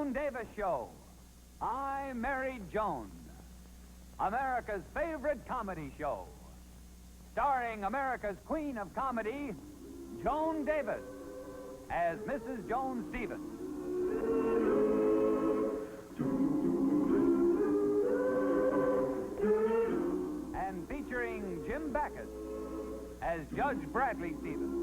Joan Davis Show. I Married Joan, America's favorite comedy show. Starring America's queen of comedy, Joan Davis, as Mrs. Joan Steven. And featuring Jim Backus as Judge Bradley Stevens.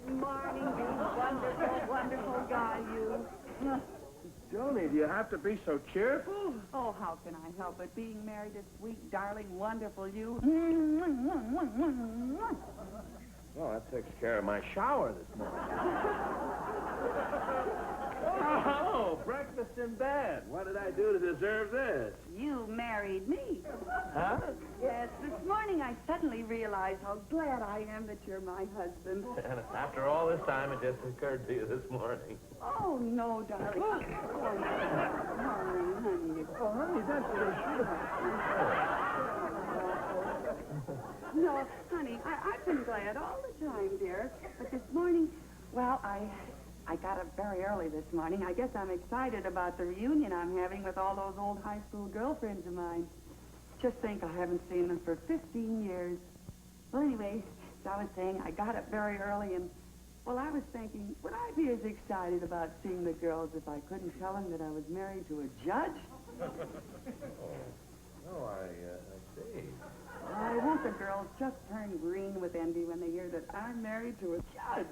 Good morning, you wonderful, wonderful guy, you. Joni, do you have to be so cheerful? Oh, how can I help it? Being married to sweet, darling, wonderful you. Well, that takes care of my shower this morning. Oh, breakfast in bed. What did I do to deserve this? You married me. Huh? Yes, this morning I suddenly realized how glad I am that you're my husband. And after all this time, it just occurred to you this morning. Oh, no, darling. Oh, honey. Oh, honey, that's so sweet. No, honey, I've been glad all the time, dear. But this morning, well, I got up very early this morning. I guess I'm excited about the reunion I'm having with all those old high school girlfriends of mine. Just think, I haven't seen them for 15 years. Well, anyway, as I was saying, I got up very early, and, well, I was thinking, would I be as excited about seeing the girls if I couldn't tell them that I was married to a judge? Oh, I see. I won't the girls just turn green with envy when they hear that I'm married to a judge?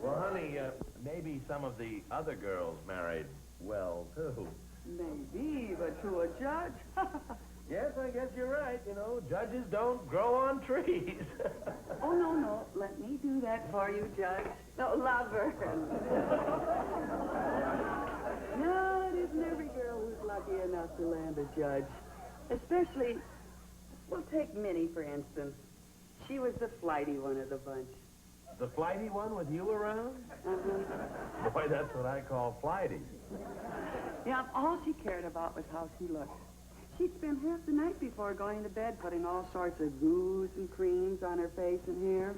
Well, honey, maybe some of the other girls married well, too. Maybe, but to a judge? Yes, I guess you're right. You know, judges don't grow on trees. Oh, no. Let me do that for you, Judge. No, lover. No, it isn't every girl who's lucky enough to land a judge. Especially, well, take Minnie, for instance. She was the flighty one of the bunch. The flighty one with you around? Uh-huh. Boy, that's what I call flighty. Yeah, all she cared about was how she looked. She'd spend half the night before going to bed putting all sorts of goos and creams on her face and hair.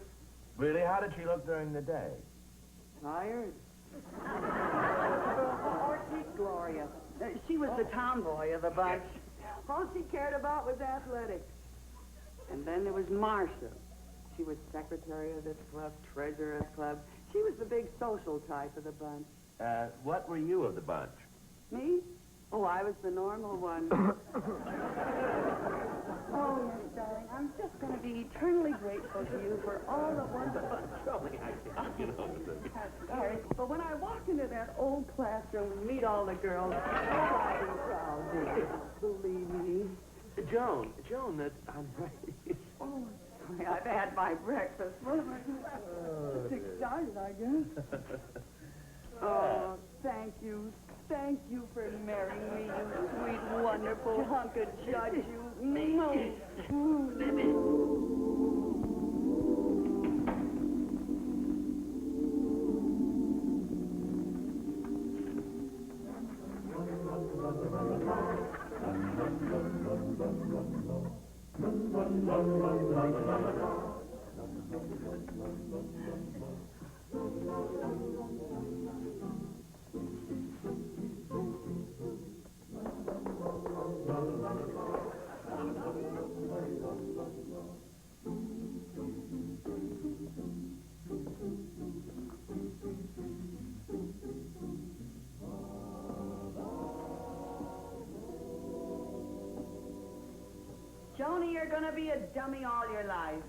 Really? How did she look during the day? Tired. Or she's Gloria. She was the tomboy of the bunch. All she cared about was athletics. And then there was Marcia. She was secretary of this club, treasurer of the club. She was the big social type of the bunch. What were you of the bunch? Me? Oh, I was the normal one. Oh, yes, darling. I'm just going to be eternally grateful to you for all the wonderful... Jolly, I can't get over this. Sorry, but when I walk into that old classroom and meet all the girls, I'll be proud, dear. Believe me. Joan, I'm ready. Oh, sorry, I've had my breakfast. It's excited, I guess. Oh, thank you. Thank you for marrying me, you sweet, wonderful hunk of judge, you. Joni, you're gonna be a dummy all your life.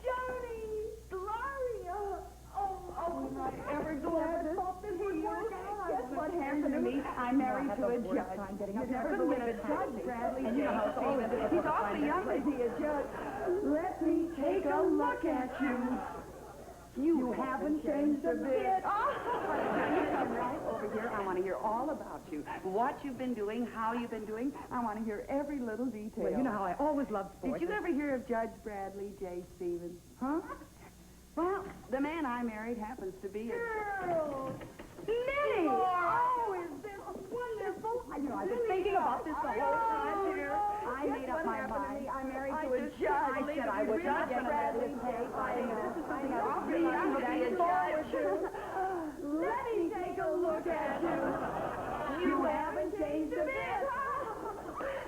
Joni! Gloria! Oh, am I ever glad this would work out? Guess what happened to me? I married to a judge. You never believe a judge, Bradley. And you know how famous it is. He's awfully young to be a judge. Let me take a look at you. You haven't changed a bit. Come right over here. I want to hear all about you. What you've been doing, how you've been doing. I want to hear every little detail. Well, you know how I always loved sports. Did you ever hear of Judge Bradley J. Steven? Huh? Well, the man I married happens to be a... Girl! Minnie! Oh, is this wonderful? I've been thinking about this the whole time here. I made up my mind. I married to a judge. I said I would not get Bradley J. This is something I've really looking forward to. Let me take a look at you. You haven't changed a bit.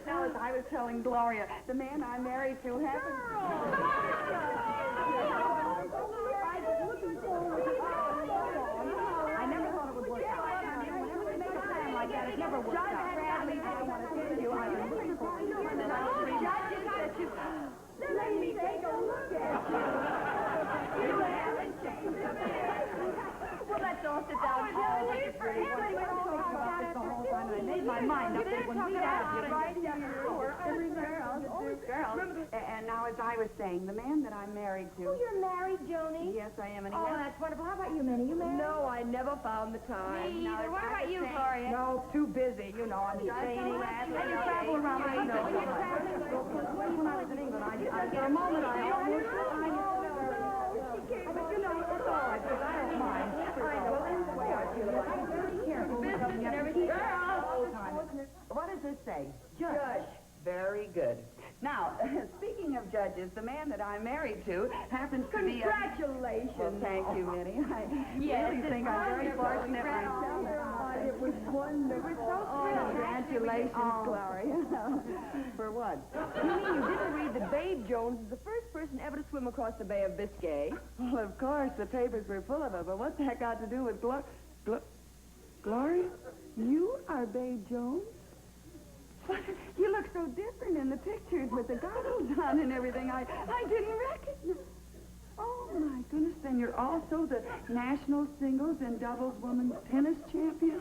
Now, as I was telling Gloria, the man I married to happens... I never thought it would work out. Whenever we make a plan like that, it never works out. Bradley, I want to tell you, I've been looking for you. And then I let me take a look at you. You haven't changed a bit. Well, let's all sit down, Paul. We were talking about this the whole time, and I made my mind up that when we got right here, girls. And now, as I was saying, the man that I'm married to... Oh, you're married, Joni? Yes, I am. And Oh, that's wonderful. How about you, Minnie? You married? No, I never found the time. Me either. What about you, Gloria? No, too busy. You know, I'm training. I travel around. I know. When I was in England, for a moment, I almost... But you know, it's all right, because I don't mind. I know. That's the way I feel about it. Be careful. Business and everything. What does this say? Judge. Very good. Now, speaking of judges, the man that I'm married to happens to be Congratulations. Well, thank you, Minnie. I really think I'm very fortunate myself. It was wonderful. We're so thrilled. Congratulations, Gloria. For what? You mean you didn't read that Babe Jones is the first person ever to swim across the Bay of Biscay? Well, of course, the papers were full of it, but what's that got to do with Gloria? You are Babe Jones? But you look so different in the pictures with the goggles on and everything. I didn't recognize. Oh, my goodness. Then you're also the national singles and doubles women's tennis champion?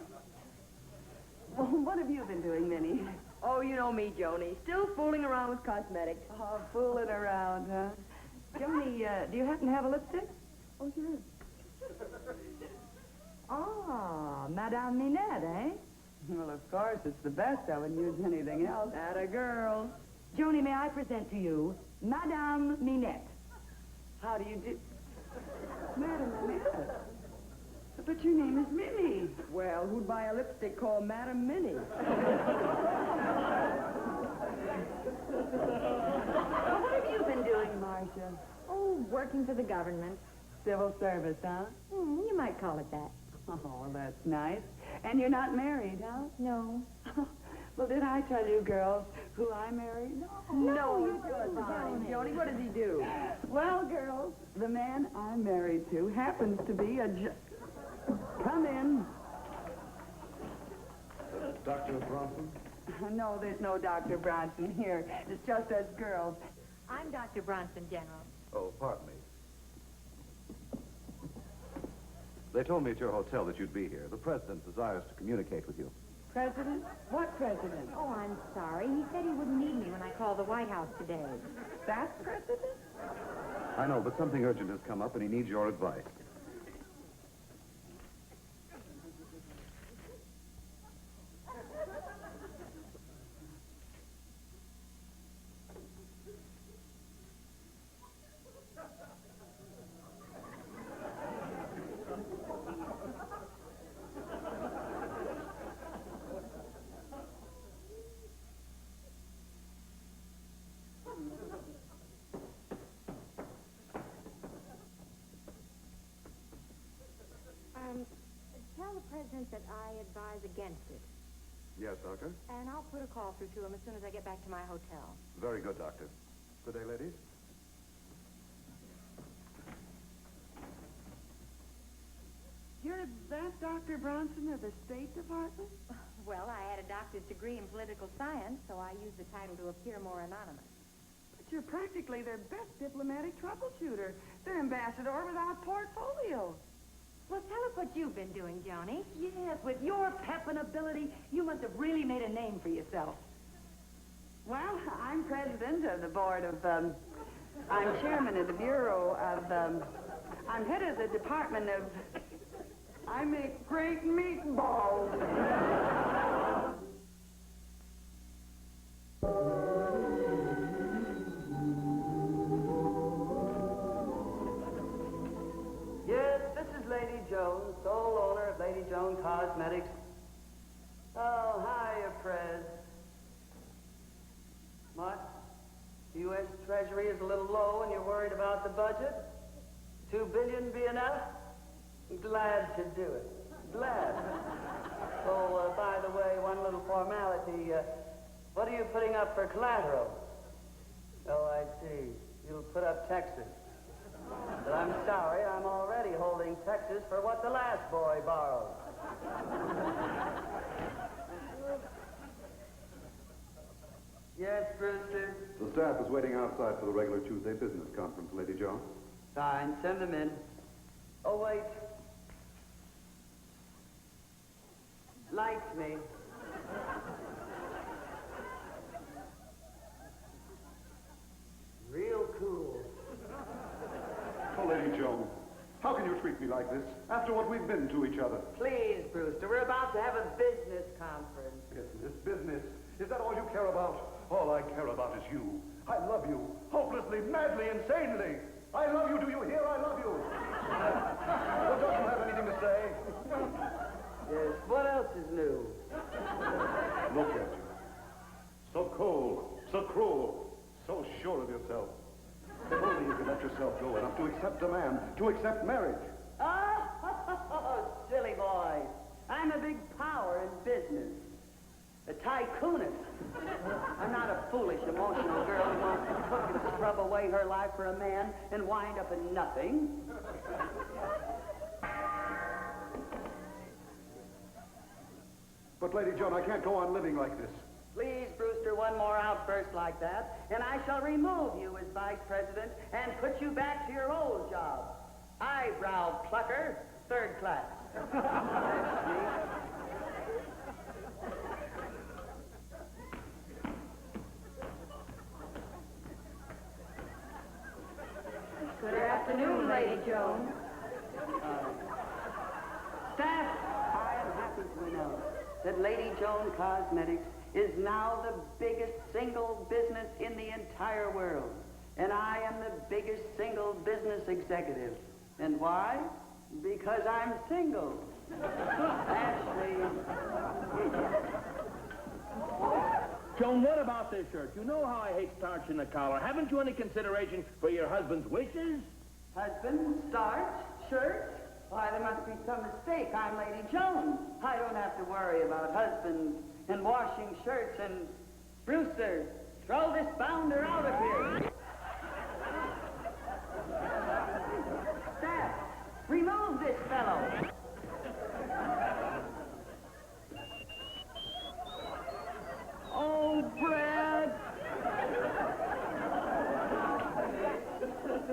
Well, what have you been doing, Minnie? Oh, you know me, Joni. Still fooling around with cosmetics. Oh, fooling around, huh? Joni, do you happen to have a lipstick? Oh, sure. Ah, Madame Minette, eh? Well, of course, it's the best. I wouldn't use anything else. Atta girl. Joni, may I present to you Madame Minette? How do you do? Madame Minette? But your name is Minnie. Well, who'd buy a lipstick called Madame Minnie? What have you been doing, Marcia? Oh, working for the government. Civil service, huh? You might call it that. Oh, well, that's nice. And you're not married, huh? No. Well, did I tell you, girls, who I married? No, you tell us, Joni. What does he do? Well, girls, the man I'm married to happens to be a Come in. Dr. Bronson? No, there's no Dr. Bronson here. It's just us girls. I'm Dr. Bronson, General. Oh, pardon me. They told me at your hotel that you'd be here. The president desires to communicate with you. President? What president? Oh, I'm sorry. He said he wouldn't need me when I called the White House today. That president? I know, but something urgent has come up, and he needs your advice. Tell the president that I advise against it. Yes, Doctor? And I'll put a call through to him as soon as I get back to my hotel. Very good, Doctor. Good day, ladies. You're that Dr. Bronson of the State Department? Well, I had a doctor's degree in political science, so I used the title to appear more anonymous. But you're practically their best diplomatic troubleshooter. Their ambassador without portfolio. Well, tell us what you've been doing, Joni. Yes, with your pep and ability, you must have really made a name for yourself. Well, I'm president of the board of, I'm chairman of the Bureau of, I'm head of the department of... I make great meatballs. Yes, this is Lady Joan, sole owner of Lady Joan Cosmetics. Oh, hiya, Prez. What? The U.S. Treasury is a little low and you're worried about the budget? $2 billion be enough? Glad to do it. Glad. Oh, by the way, one little formality. What are you putting up for collateral? Oh, I see. You'll put up Texas. But I'm sorry, I'm already holding Texas for what the last boy borrowed. Yes, Brewster? The staff is waiting outside for the regular Tuesday business conference, Lady Joan. Fine, send them in. Oh, wait. Likes me. Real cool. Oh, Lady Joan, how can you treat me like this after what we've been to each other? Please, Brewster, we're about to have a business conference. Business, business. Is that all you care about? All I care about is you. I love you. Hopelessly, madly, insanely. I love you. Do you hear? I love you. Well, don't you have anything to say? Yes, what else is new? Look at you. So cold, so cruel, so sure of yourself. If only you could let yourself go enough to accept a man, to accept marriage. Oh, silly boy. I'm a big power in business. A tycoonist. I'm not a foolish, emotional girl who wants to cook and scrub away her life for a man and wind up in nothing. But, Lady Joan, I can't go on living like this. Please, Brewster, one more outburst like that, and I shall remove you as vice president and put you back to your old job. Eyebrow plucker, third class. That's me. Good afternoon, Lady Joan. Staff, I am happy to announce that Lady Joan Cosmetics is now the biggest single business in the entire world. And I am the biggest single business executive. And why? Because I'm single. Actually, Joan, what about this shirt? You know how I hate starch in the collar. Haven't you any consideration for your husband's wishes? husband, starch, shirt. Why, there must be some mistake. I'm Lady Joan. I don't have to worry about husbands and washing shirts and... Brewster, throw this bounder out of here. Staff, remove this fellow. Oh, Brad.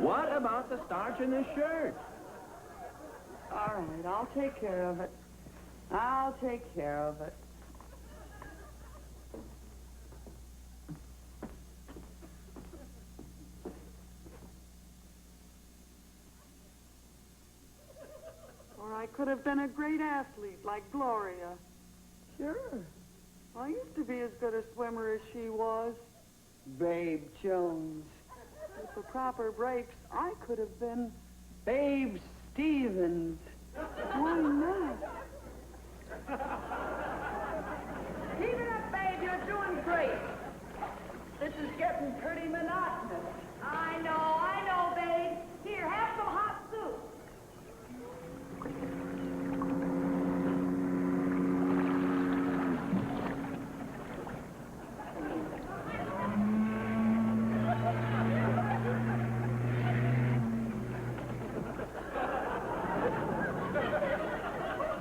What about the starch in this shirt? All right, I'll take care of it. I'll take care of it. Or I could have been a great athlete like Gloria. Sure. I used to be as good a swimmer as she was. Babe Jones. With the proper breaks, I could have been Babe Stevens. Why not? Keep it up, babe. You're doing great. This is getting pretty monotonous. I know, babe. Here, have some hot soup.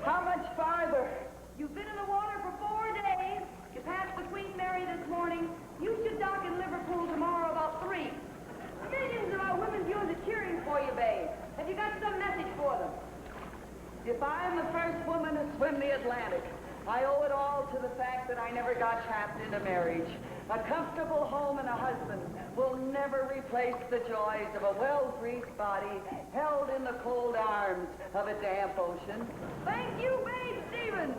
How much farther? You've been in the water for 4 days. You passed the Queen Mary this morning. You should dock in Liverpool tomorrow about 3. Millions of our women viewers are cheering for you, babe. Have you got some message for them? If I'm the first woman to swim the Atlantic, I owe it all to the fact that I never got trapped into marriage. A comfortable home and a husband will never replace the joys of a well-greased body held in the cold arms of a damp ocean. Thank you, Babe Stevens.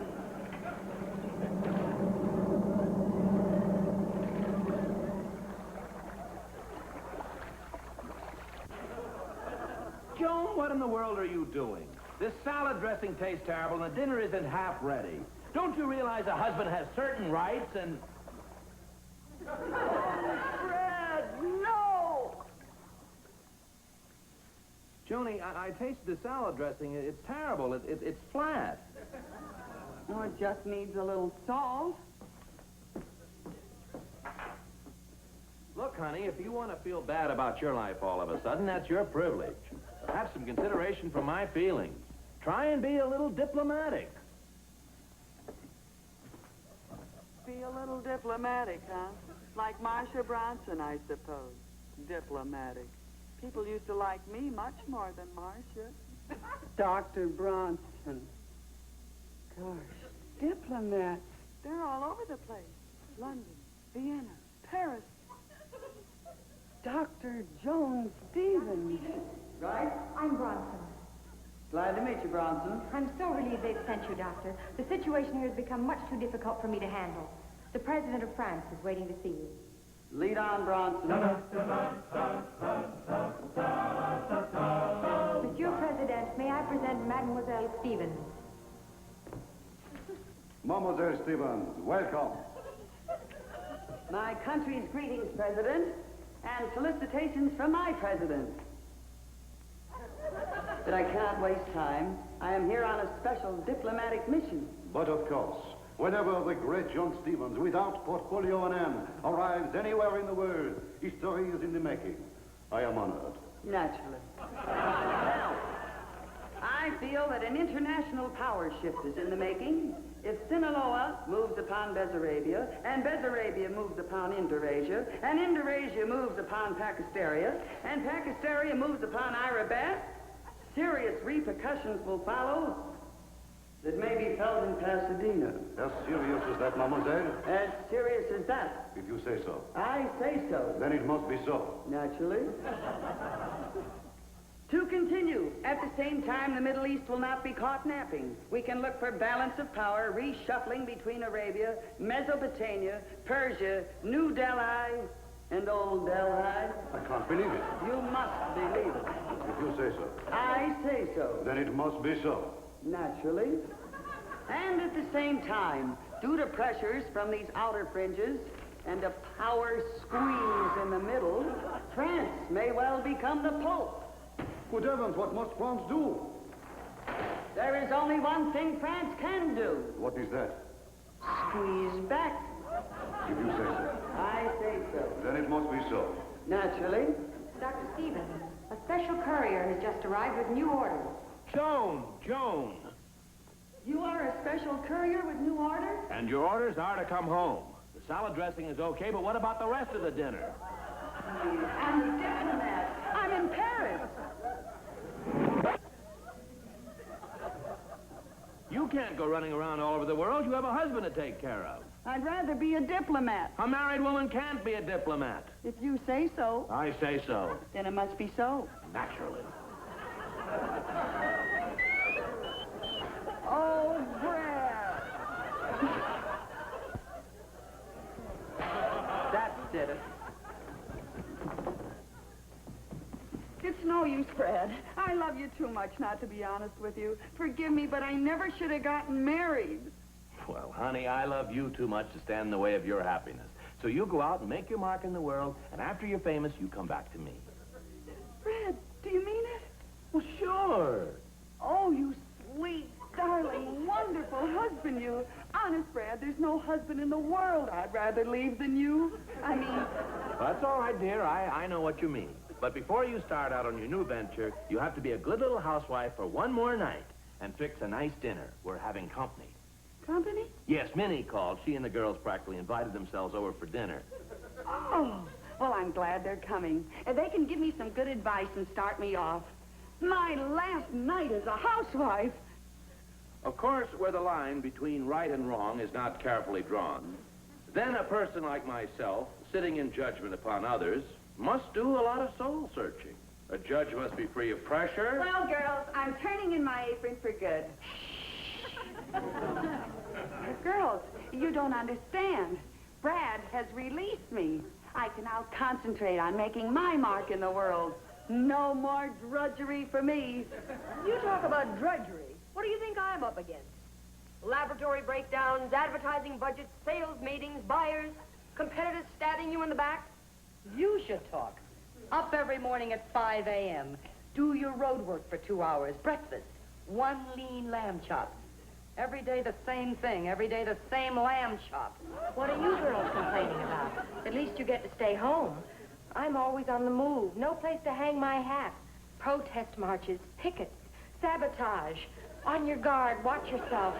Joan, what in the world are you doing? This salad dressing tastes terrible and the dinner isn't half ready. Don't you realize a husband has certain rights and... Fred, no! Joni, I tasted the salad dressing. It's terrible. It's flat. Oh, it just needs a little salt. Look, honey, if you want to feel bad about your life all of a sudden, that's your privilege. Have some consideration for my feelings. Try and be a little diplomatic. Be a little diplomatic, huh? Like Marsha Bronson, I suppose. Diplomatic. People used to like me much more than Marsha. Dr. Bronson. Gosh, diplomats. They're all over the place. London, Vienna, Paris. Dr. Joan Steven. Right? I'm Bronson. Glad to meet you, Bronson. I'm so relieved they've sent you, Doctor. The situation here has become much too difficult for me to handle. The President of France is waiting to see you. Lead on, Bronson. Monsieur President, may I present Mademoiselle Stevens? Mademoiselle Stevens, welcome. My country's greetings, President, and felicitations from my president. But I cannot waste time. I am here on a special diplomatic mission. But of course, whenever the great Joan Stevens, without portfolio on hand, arrives anywhere in the world, history is in the making. I am honored. Naturally. Now, I feel that an international power shift is in the making. If Sinaloa moves upon Bessarabia, and Bessarabia moves upon Indonesia, and Indonesia moves upon Pakistaria, and Pakistaria moves upon Irabat, serious repercussions will follow that may be felt in Pasadena. As serious as that, mademoiselle? As serious as that. If you say so. I say so. Then it must be so. Naturally. To continue, at the same time, the Middle East will not be caught napping. We can look for balance of power, reshuffling between Arabia, Mesopotamia, Persia, New Delhi, and Old Delhi. I can't believe it. You must believe it. If you say so. I say so. Then it must be so. Naturally. And at the same time, due to pressures from these outer fringes and a power squeeze in the middle, France may well become the Pope. Good heavens, what must France do? There is only one thing France can do. What is that? Squeeze back. If you say so. I say so. Then it must be so. Naturally. Dr. Stevens, a special courier has just arrived with new orders. Joan! You are a special courier with new orders? And your orders are to come home. The salad dressing is okay, but what about the rest of the dinner? I'm a diplomat. I'm in Paris. You can't go running around all over the world. You have a husband to take care of. I'd rather be a diplomat. A married woman can't be a diplomat. If you say so, I say so. then it must be so. Naturally. Oh, Brad. That did it. It's no use, Brad. I love you too much not to be honest with you. Forgive me, but I never should have gotten married. Well, honey, I love you too much to stand in the way of your happiness. So you go out and make your mark in the world, and after you're famous, you come back to me. Brad, do you mean it? Well, sure. Oh, you sweet, darling, wonderful husband, you. Honest, Brad, there's no husband in the world I'd rather leave than you. I mean... That's all right, dear. I know what you mean. But before you start out on your new venture, you have to be a good little housewife for one more night and fix a nice dinner. We're having company. Company? Yes, Minnie called. She and the girls practically invited themselves over for dinner. Oh, well, I'm glad they're coming. They can give me some good advice and start me off. My last night as a housewife. Of course, where the line between right and wrong is not carefully drawn, Then a person like myself, sitting in judgment upon others, must do a lot of soul searching. A judge must be free of pressure. Well, girls, I'm turning in my apron for good. Girls, you don't understand. Brad has released me. I can now concentrate on making my mark in the world. No more drudgery for me. You talk about drudgery. What do you think I'm up against? Laboratory breakdowns, advertising budgets, sales meetings, buyers, competitors stabbing you in the back? You should talk. Up every morning at 5 a.m. Do your road work for 2 hours. Breakfast. 1 lean lamb chop. Every day the same thing. Every day the same lamb chop. What are you girls complaining about? At least you get to stay home. I'm always on the move. No place to hang my hat. Protest marches, pickets, sabotage. On your guard. Watch yourself.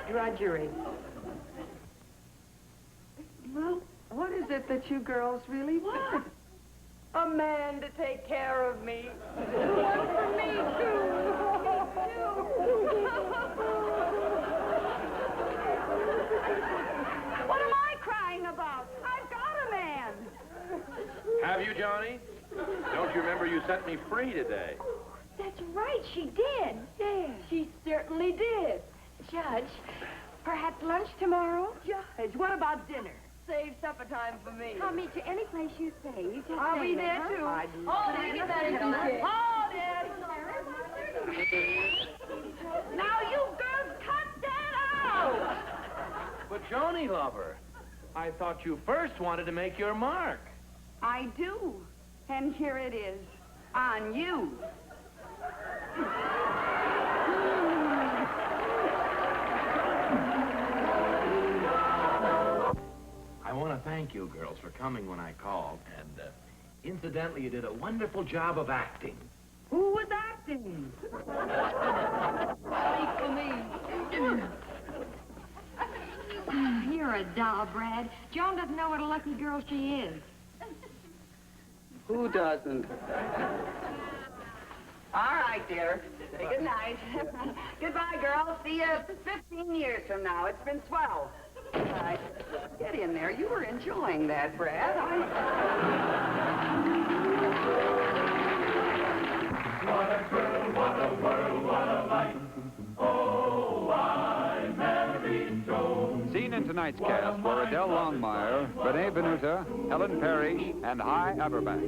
Drudgery. Well, what is it that you girls really want? A man to take care of me. One for me, too. What am I crying about? I've got a man. Have you, Johnny? Don't you remember you set me free today? That's right, she did. Yes. She certainly did. Judge, perhaps lunch tomorrow? Judge, what about dinner? Save supper time for me. I'll meet you any place you say. You just I'll say be that, there, huh? too. Hold it. Hold it. Now you girls cut that out! But Joni, lover, I thought you first wanted to make your mark. I do. And here it is. On you. I want to thank you girls for coming when I called. And incidentally, you did a wonderful job of acting. Who was acting? Speak for me. You're a doll, Brad. Joan doesn't know what a lucky girl she is. Who doesn't? All right, dear. Say good night. Goodbye, girls. See you 15 years from now. It's been swell. All right. Get in there. You were enjoying that, Brad. What a girl, what a world, what a life. Oh, I married Joan. Seen in tonight's cast were Adele Longmire, Renee Benuta, Ellen Parrish, and Hi Aberback.